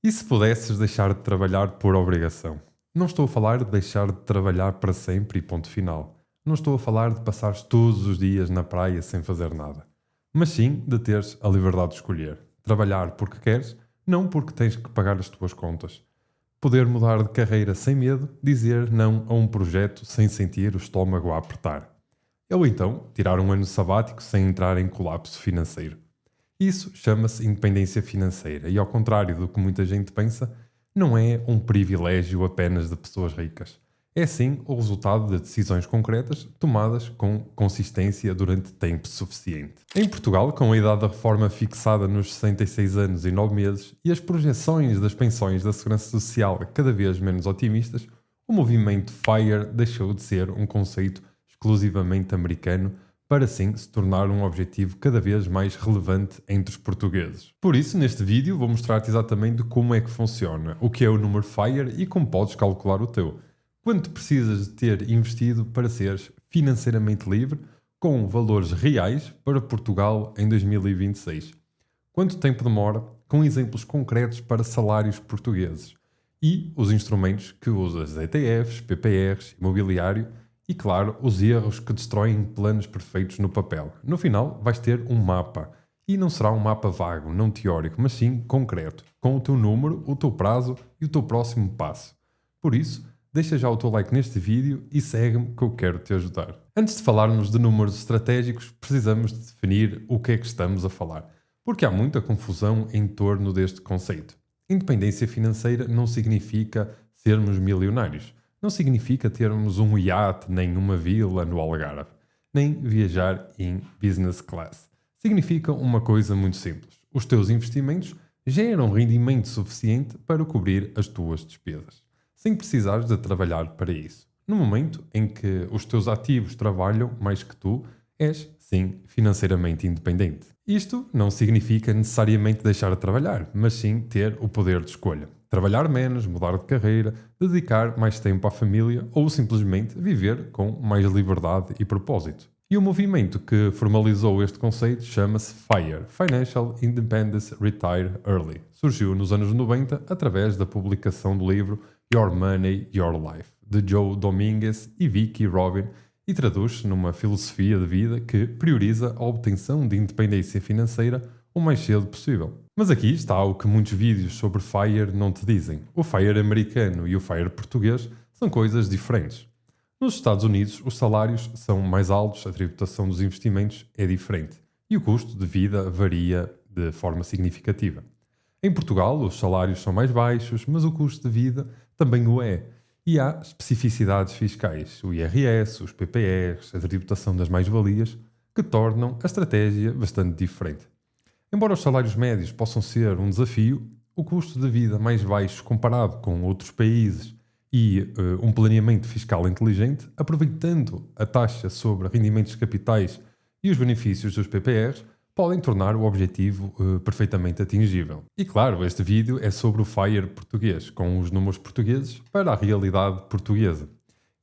E se pudesses deixar de trabalhar por obrigação? Não estou a falar de deixar de trabalhar para sempre e ponto final. Não estou a falar de passares todos os dias na praia sem fazer nada. Mas sim de teres a liberdade de escolher. Trabalhar porque queres, não porque tens que pagar as tuas contas. Poder mudar de carreira sem medo, dizer não a um projeto sem sentir o estômago a apertar. Ou então, tirar um ano sabático sem entrar em colapso financeiro. Isso chama-se independência financeira e, ao contrário do que muita gente pensa, não é um privilégio apenas de pessoas ricas. É sim o resultado de decisões concretas tomadas com consistência durante tempo suficiente. Em Portugal, com a idade da reforma fixada nos 66 anos e 9 meses e as projeções das pensões da Segurança Social cada vez menos otimistas, o movimento FIRE deixou de ser um conceito exclusivamente americano para assim se tornar um objetivo cada vez mais relevante entre os portugueses. Por isso, neste vídeo, vou mostrar-te exatamente como é que funciona, o que é o número FIRE e como podes calcular o teu. Quanto precisas de ter investido para seres financeiramente livre, com valores reais para Portugal em 2026. Quanto tempo demora, com exemplos concretos para salários portugueses. E os instrumentos que usas, ETFs, PPRs, imobiliário e, claro, os erros que destroem planos perfeitos no papel. No final, vais ter um mapa. E não será um mapa vago, não teórico, mas sim concreto, com o teu número, o teu prazo e o teu próximo passo. Por isso, deixa já o teu like neste vídeo e segue-me que eu quero te ajudar. Antes de falarmos de números estratégicos, precisamos de definir o que é que estamos a falar, porque há muita confusão em torno deste conceito. Independência financeira não significa sermos milionários. Não significa termos um iate nem uma vila no Algarve, nem viajar em business class. Significa uma coisa muito simples. Os teus investimentos geram rendimento suficiente para cobrir as tuas despesas, sem precisares de trabalhar para isso. No momento em que os teus ativos trabalham mais que tu, és, sim, financeiramente independente. Isto não significa necessariamente deixar de trabalhar, mas sim ter o poder de escolha. Trabalhar menos, mudar de carreira, dedicar mais tempo à família ou simplesmente viver com mais liberdade e propósito. E o movimento que formalizou este conceito chama-se FIRE, Financial Independence Retire Early. Surgiu nos anos 90 através da publicação do livro Your Money, Your Life, de Joe Dominguez e Vicki Robin, e traduz-se numa filosofia de vida que prioriza a obtenção de independência financeira o mais cedo possível. Mas aqui está o que muitos vídeos sobre FIRE não te dizem. O FIRE americano e o FIRE português são coisas diferentes. Nos Estados Unidos, os salários são mais altos, a tributação dos investimentos é diferente e o custo de vida varia de forma significativa. Em Portugal, os salários são mais baixos, mas o custo de vida também o é. E há especificidades fiscais, o IRS, os PPRs, a tributação das mais-valias, que tornam a estratégia bastante diferente. Embora os salários médios possam ser um desafio, o custo de vida mais baixo comparado com outros países e um planeamento fiscal inteligente, aproveitando a taxa sobre rendimentos de capitais e os benefícios dos PPRs, podem tornar o objetivo perfeitamente atingível. E claro, este vídeo é sobre o FIRE português, com os números portugueses para a realidade portuguesa.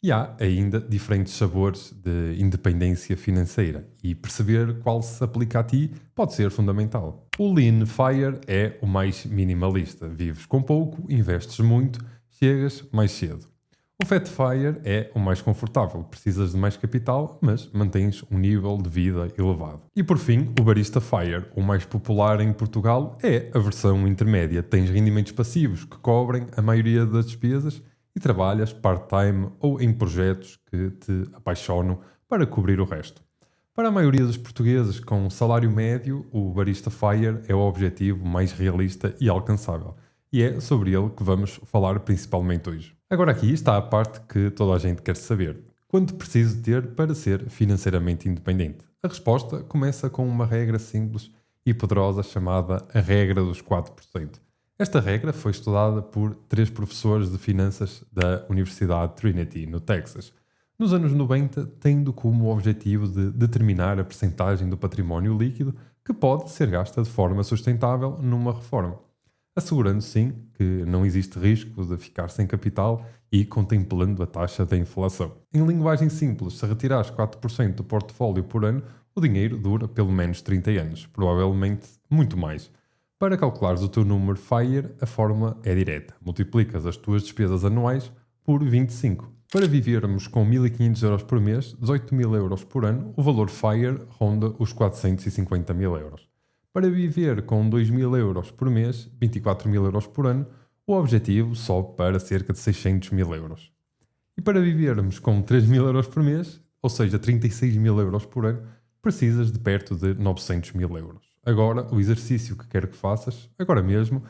E há ainda diferentes sabores de independência financeira e perceber qual se aplica a ti pode ser fundamental. O Lean FIRE é o mais minimalista. Vives com pouco, investes muito, chegas mais cedo. O Fat FIRE é o mais confortável, precisas de mais capital, mas mantens um nível de vida elevado. E por fim, o Barista FIRE, o mais popular em Portugal, é a versão intermédia. Tens rendimentos passivos que cobrem a maioria das despesas e trabalhas part-time ou em projetos que te apaixonam para cobrir o resto. Para a maioria dos portugueses com salário médio, o Barista FIRE é o objetivo mais realista e alcançável. E é sobre ele que vamos falar principalmente hoje. Agora aqui está a parte que toda a gente quer saber. Quanto preciso ter para ser financeiramente independente? A resposta começa com uma regra simples e poderosa chamada a regra dos 4%. Esta regra foi estudada por 3 professores de finanças da Universidade Trinity, no Texas, nos anos 90, tendo como objetivo de determinar a percentagem do património líquido que pode ser gasta de forma sustentável numa reforma, assegurando sim que não existe risco de ficar sem capital e contemplando a taxa da inflação. Em linguagem simples, se retirares 4% do portfólio por ano, o dinheiro dura pelo menos 30 anos, provavelmente muito mais. Para calculares o teu número FIRE, a fórmula é direta. Multiplicas as tuas despesas anuais por 25. Para vivermos com 1.500 euros por mês, 18.000 euros por ano, o valor FIRE ronda os 450.000 euros. Para viver com 2.000 euros por mês, 24.000 euros por ano, o objetivo sobe para cerca de 600.000 euros. E para vivermos com 3.000 euros por mês, ou seja, 36.000 euros por ano, precisas de perto de 900.000 euros. Agora, o exercício que quero que faças, agora mesmo,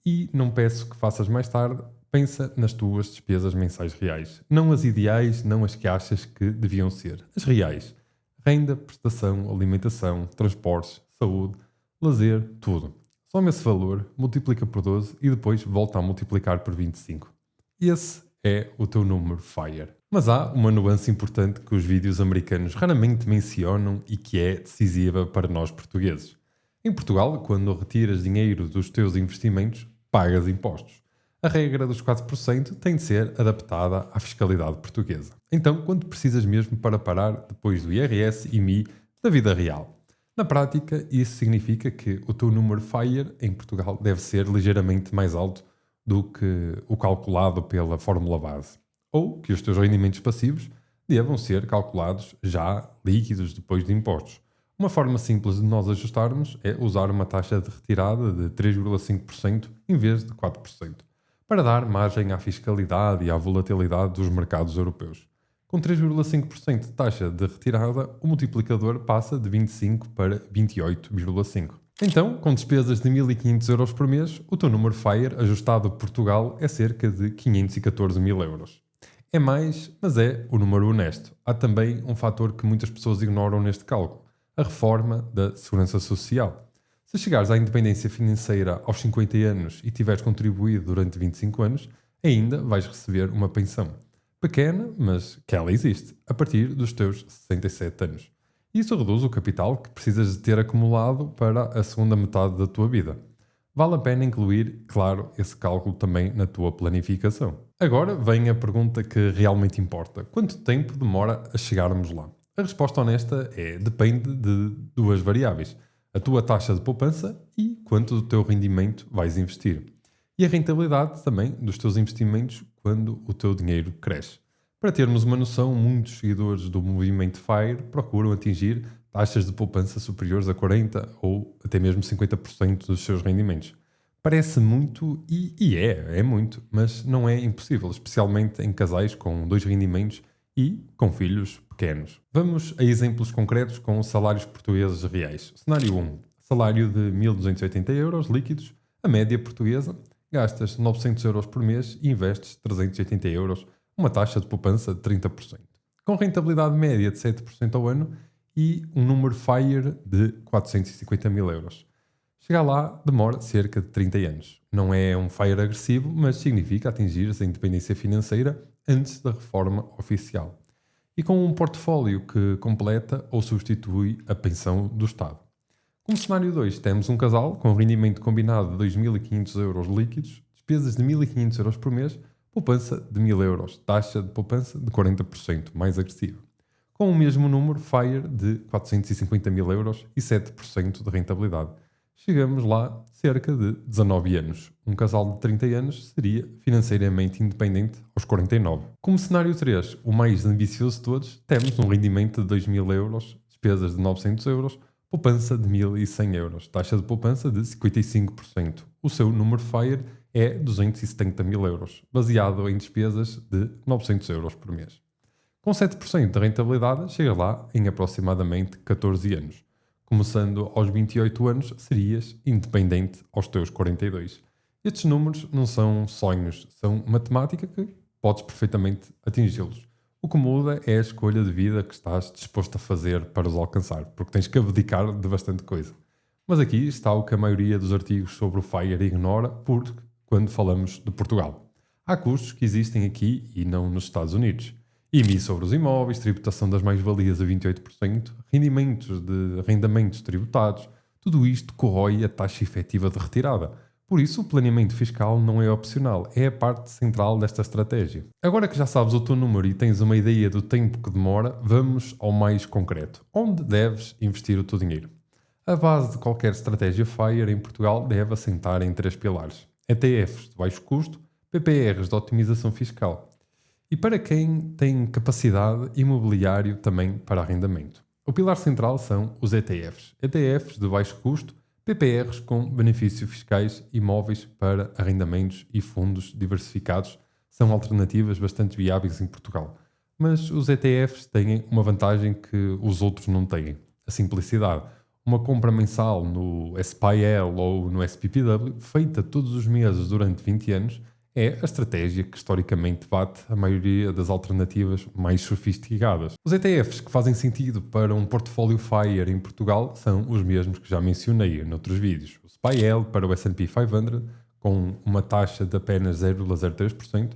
e não peço que faças mais tarde, pensa nas tuas despesas mensais reais. Não as ideais, não as que achas que deviam ser. As reais. Renda, prestação, alimentação, transportes, saúde, lazer, tudo. Soma esse valor, multiplica por 12 e depois volta a multiplicar por 25. Esse é o teu número FIRE. Mas há uma nuance importante que os vídeos americanos raramente mencionam e que é decisiva para nós portugueses. Em Portugal, quando retiras dinheiro dos teus investimentos, pagas impostos. A regra dos 4% tem de ser adaptada à fiscalidade portuguesa. Então, quanto precisas mesmo para parar depois do IRS e MI da vida real? Na prática, isso significa que o teu número FIRE em Portugal deve ser ligeiramente mais alto do que o calculado pela fórmula base. Ou que os teus rendimentos passivos devam ser calculados já líquidos depois de impostos. Uma forma simples de nós ajustarmos é usar uma taxa de retirada de 3,5% em vez de 4%, para dar margem à fiscalidade e à volatilidade dos mercados europeus. Com 3,5% de taxa de retirada, o multiplicador passa de 25 para 28,5. Então, com despesas de 1.500 euros por mês, o teu número FIRE ajustado por Portugal é cerca de 514.000 euros. É mais, mas é o número honesto. Há também um fator que muitas pessoas ignoram neste cálculo: a reforma da Segurança Social. Se chegares à independência financeira aos 50 anos e tiveres contribuído durante 25 anos, ainda vais receber uma pensão. Pequena, mas que ela existe, a partir dos teus 67 anos. Isso reduz o capital que precisas de ter acumulado para a segunda metade da tua vida. Vale a pena incluir, claro, esse cálculo também na tua planificação. Agora vem a pergunta que realmente importa. Quanto tempo demora a chegarmos lá? A resposta honesta é: depende de duas variáveis: a tua taxa de poupança e quanto do teu rendimento vais investir. E a rentabilidade também dos teus investimentos quando o teu dinheiro cresce. Para termos uma noção, muitos seguidores do movimento FIRE procuram atingir taxas de poupança superiores a 40% ou até mesmo 50% dos seus rendimentos. Parece muito e é muito, mas não é impossível, especialmente em casais com dois rendimentos e com filhos pequenos. Vamos a exemplos concretos com salários portugueses reais. Cenário 1. Salário de 1.280 euros líquidos. A média portuguesa: gastas 900 euros por mês e investes 380 euros, uma taxa de poupança de 30%. Com rentabilidade média de 7% ao ano e um número FIRE de 450.000 euros. Chegar lá demora cerca de 30 anos. Não é um FIRE agressivo, mas significa atingir a independência financeira antes da reforma oficial. E com um portfólio que completa ou substitui a pensão do Estado. Como cenário 2, temos um casal com rendimento combinado de 2.500 euros líquidos, despesas de 1.500 euros por mês, poupança de 1.000 euros, taxa de poupança de 40%, mais agressiva. Com o mesmo número FIRE de 450.000 euros e 7% de rentabilidade. Chegamos lá cerca de 19 anos. Um casal de 30 anos seria financeiramente independente aos 49. Como cenário 3, o mais ambicioso de todos, temos um rendimento de 2.000 euros, despesas de 900 euros, poupança de 1.100 euros, taxa de poupança de 55%. O seu número FIRE é 270.000 euros, baseado em despesas de 900 euros por mês. Com 7% de rentabilidade, chega lá em aproximadamente 14 anos. Começando aos 28 anos, serias independente aos teus 42. Estes números não são sonhos, são matemática que podes perfeitamente atingi-los. O que muda é a escolha de vida que estás disposto a fazer para os alcançar, porque tens que abdicar de bastante coisa. Mas aqui está o que a maioria dos artigos sobre o FIRE ignora, porque quando falamos de Portugal. Há custos que existem aqui e não nos Estados Unidos. IMI sobre os imóveis, tributação das mais-valias a 28%, rendimentos de arrendamentos tributados, tudo isto corrói a taxa efetiva de retirada. Por isso, o planeamento fiscal não é opcional, é a parte central desta estratégia. Agora que já sabes o teu número e tens uma ideia do tempo que demora, vamos ao mais concreto. Onde deves investir o teu dinheiro? A base de qualquer estratégia FIRE em Portugal deve assentar em 3 pilares: ETFs de baixo custo, PPRs de otimização fiscal e, para quem tem capacidade, imobiliário também para arrendamento. O pilar central são os ETFs de baixo custo, PPRs com benefícios fiscais, imóveis para arrendamentos e fundos diversificados são alternativas bastante viáveis em Portugal. Mas os ETFs têm uma vantagem que os outros não têm: a simplicidade. Uma compra mensal no SPIL ou no SPPW, feita todos os meses durante 20 anos, é a estratégia que historicamente bate a maioria das alternativas mais sofisticadas. Os ETFs que fazem sentido para um portfólio FIRE em Portugal são os mesmos que já mencionei noutros vídeos. O SPIL para o S&P 500, com uma taxa de apenas 0,03%,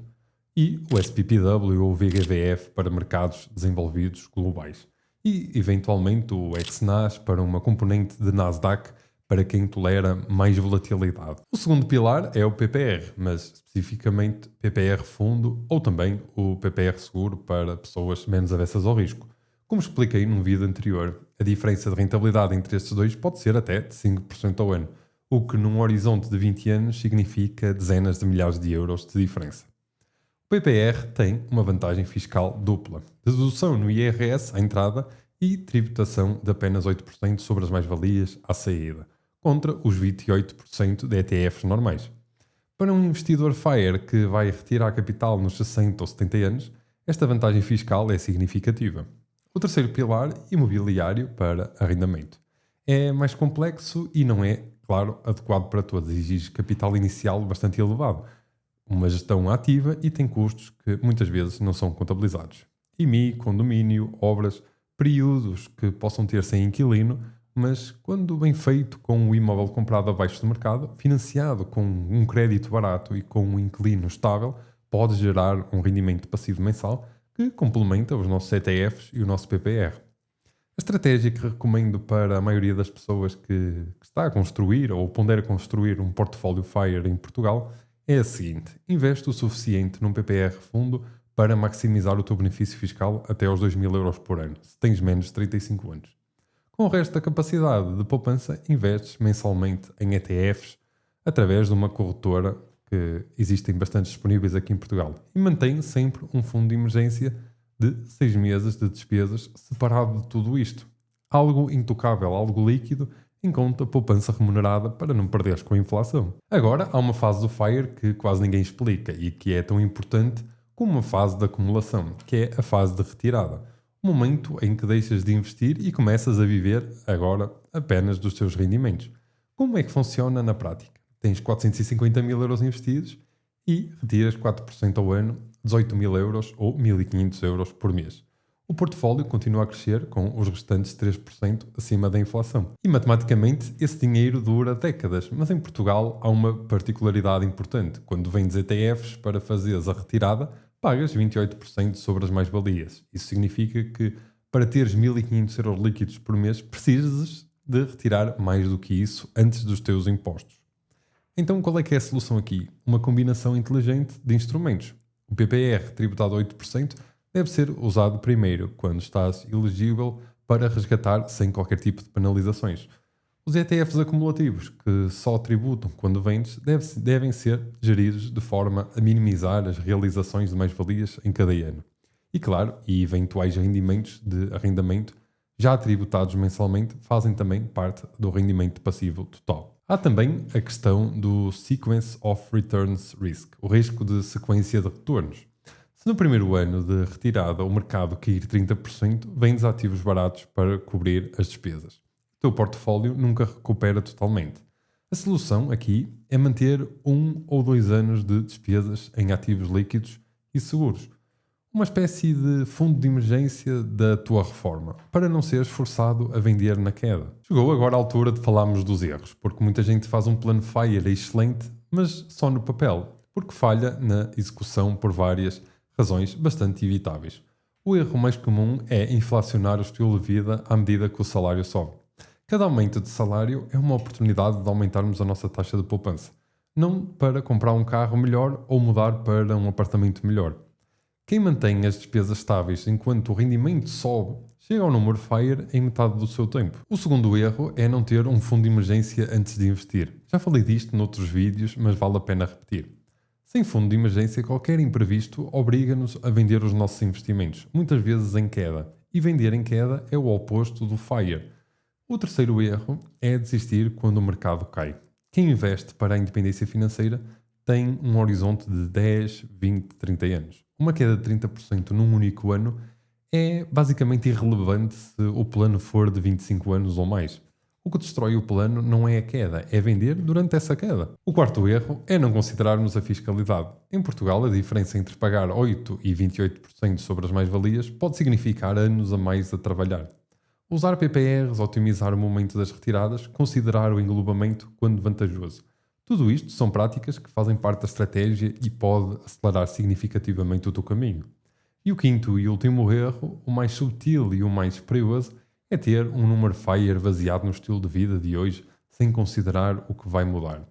e o SPPW ou o VGVF para mercados desenvolvidos globais. E, eventualmente, o XNAS para uma componente de Nasdaq para quem tolera mais volatilidade. O segundo pilar é o PPR, mas especificamente PPR fundo ou também o PPR seguro para pessoas menos avessas ao risco. Como expliquei num vídeo anterior, a diferença de rentabilidade entre estes dois pode ser até de 5% ao ano, o que num horizonte de 20 anos significa dezenas de milhares de euros de diferença. O PPR tem uma vantagem fiscal dupla: dedução no IRS à entrada e tributação de apenas 8% sobre as mais-valias à saída, contra os 28% de ETFs normais. Para um investidor FIRE que vai retirar capital nos 60 ou 70 anos, esta vantagem fiscal é significativa. O terceiro pilar, imobiliário para arrendamento. É mais complexo e não é, claro, adequado para todos. Exige capital inicial bastante elevado, uma gestão ativa e tem custos que muitas vezes não são contabilizados. IMI, condomínio, obras, períodos que possam ter sem inquilino, mas quando bem feito com o imóvel comprado abaixo do mercado, financiado com um crédito barato e com um inquilino estável, pode gerar um rendimento passivo mensal que complementa os nossos ETFs e o nosso PPR. A estratégia que recomendo para a maioria das pessoas que está a construir ou pondera construir um portfólio FIRE em Portugal é a seguinte: investe o suficiente num PPR fundo para maximizar o teu benefício fiscal até aos 2.000 euros por ano, se tens menos de 35 anos. Com o resto da capacidade de poupança, investes mensalmente em ETFs através de uma corretora que existem bastante disponíveis aqui em Portugal e mantém sempre um fundo de emergência de 6 meses de despesas separado de tudo isto. Algo intocável, algo líquido, em conta poupança remunerada para não perderes com a inflação. Agora há uma fase do FIRE que quase ninguém explica e que é tão importante como uma fase de acumulação, que é a fase de retirada. O momento em que deixas de investir e começas a viver agora apenas dos teus rendimentos. Como é que funciona na prática? Tens 450 mil euros investidos e retiras 4% ao ano, 18 mil euros ou 1.500 euros por mês. O portfólio continua a crescer com os restantes 3% acima da inflação. E matematicamente esse dinheiro dura décadas, mas em Portugal há uma particularidade importante. Quando vendes ETFs para fazeres a retirada, pagas 28% sobre as mais-valias. Isso significa que para teres 1.500 euros líquidos por mês, precisas de retirar mais do que isso antes dos teus impostos. Então qual é que é a solução aqui? Uma combinação inteligente de instrumentos. O PPR, tributado a 8%, deve ser usado primeiro, quando estás elegível para resgatar sem qualquer tipo de penalizações. Os ETFs acumulativos, que só tributam quando vendes, devem ser geridos de forma a minimizar as realizações de mais-valias em cada ano. E claro, eventuais rendimentos de arrendamento já tributados mensalmente fazem também parte do rendimento passivo total. Há também a questão do Sequence of Returns Risk, o risco de sequência de retornos. Se no primeiro ano de retirada o mercado cair 30%, vendes ativos baratos para cobrir as despesas. O teu portfólio nunca recupera totalmente. A solução aqui é manter 1 ou 2 anos de despesas em ativos líquidos e seguros. Uma espécie de fundo de emergência da tua reforma, para não seres forçado a vender na queda. Chegou agora a altura de falarmos dos erros, porque muita gente faz um plano FIRE excelente, mas só no papel, porque falha na execução por várias razões bastante evitáveis. O erro mais comum é inflacionar o estilo de vida à medida que o salário sobe. Cada aumento de salário é uma oportunidade de aumentarmos a nossa taxa de poupança, não para comprar um carro melhor ou mudar para um apartamento melhor. Quem mantém as despesas estáveis enquanto o rendimento sobe, chega ao número FIRE em metade do seu tempo. O segundo erro é não ter um fundo de emergência antes de investir. Já falei disto noutros vídeos, mas vale a pena repetir. Sem fundo de emergência, qualquer imprevisto obriga-nos a vender os nossos investimentos, muitas vezes em queda. E vender em queda é o oposto do FIRE. O terceiro erro é desistir quando o mercado cai. Quem investe para a independência financeira tem um horizonte de 10, 20, 30 anos. Uma queda de 30% num único ano é basicamente irrelevante se o plano for de 25 anos ou mais. O que destrói o plano não é a queda, é vender durante essa queda. O quarto erro é não considerarmos a fiscalidade. Em Portugal, a diferença entre pagar 8% e 28% sobre as mais-valias pode significar anos a mais a trabalhar. Usar PPRs, otimizar o momento das retiradas, considerar o englobamento quando vantajoso. Tudo isto são práticas que fazem parte da estratégia e pode acelerar significativamente o teu caminho. E o quinto e último erro, o mais subtil e o mais perigoso, é ter um número FIRE baseado no estilo de vida de hoje, sem considerar o que vai mudar.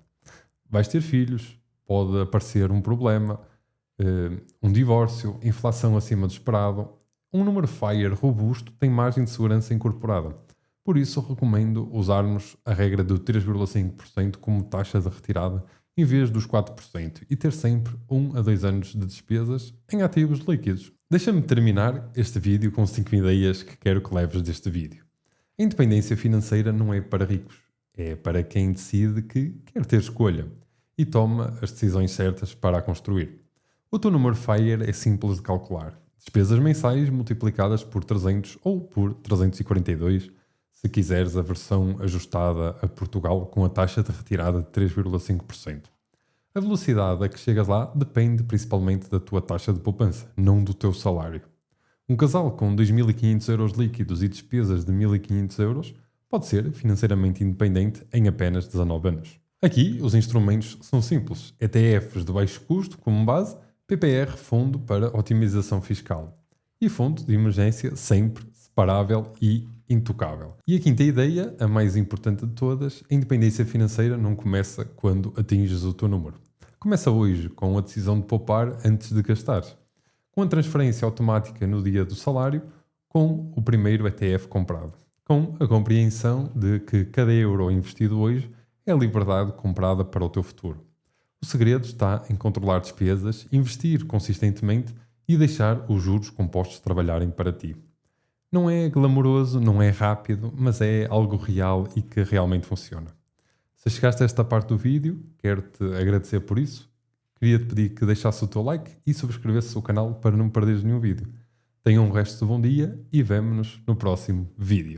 Vais ter filhos, pode aparecer um problema, um divórcio, inflação acima do esperado. Um número FIRE robusto tem margem de segurança incorporada. Por isso, recomendo usarmos a regra do 3,5% como taxa de retirada em vez dos 4% e ter sempre 1 a 2 anos de despesas em ativos líquidos. Deixa-me terminar este vídeo com 5 ideias que quero que leves deste vídeo. A independência financeira não é para ricos, é para quem decide que quer ter escolha e toma as decisões certas para a construir. O teu número FIRE é simples de calcular. Despesas mensais multiplicadas por 300 ou por 342, se quiseres a versão ajustada a Portugal com a taxa de retirada de 3,5%. A velocidade a que chegas lá depende principalmente da tua taxa de poupança, não do teu salário. Um casal com 2.500 euros líquidos e despesas de 1.500 euros pode ser financeiramente independente em apenas 19 anos. Aqui, os instrumentos são simples. ETFs de baixo custo como base, PPR, fundo para otimização fiscal. E fundo de emergência sempre separável e intocável. E a quinta ideia, a mais importante de todas, a independência financeira não começa quando atinges o teu número. Começa hoje com a decisão de poupar antes de gastar. Com a transferência automática no dia do salário, com o primeiro ETF comprado. Com a compreensão de que cada euro investido hoje é liberdade comprada para o teu futuro. O segredo está em controlar despesas, investir consistentemente e deixar os juros compostos trabalharem para ti. Não é glamouroso, não é rápido, mas é algo real e que realmente funciona. Se chegaste a esta parte do vídeo, quero-te agradecer por isso. Queria-te pedir que deixasse o teu like e subscrevesse o canal para não perderes nenhum vídeo. Tenha um resto de bom dia e vemo-nos no próximo vídeo.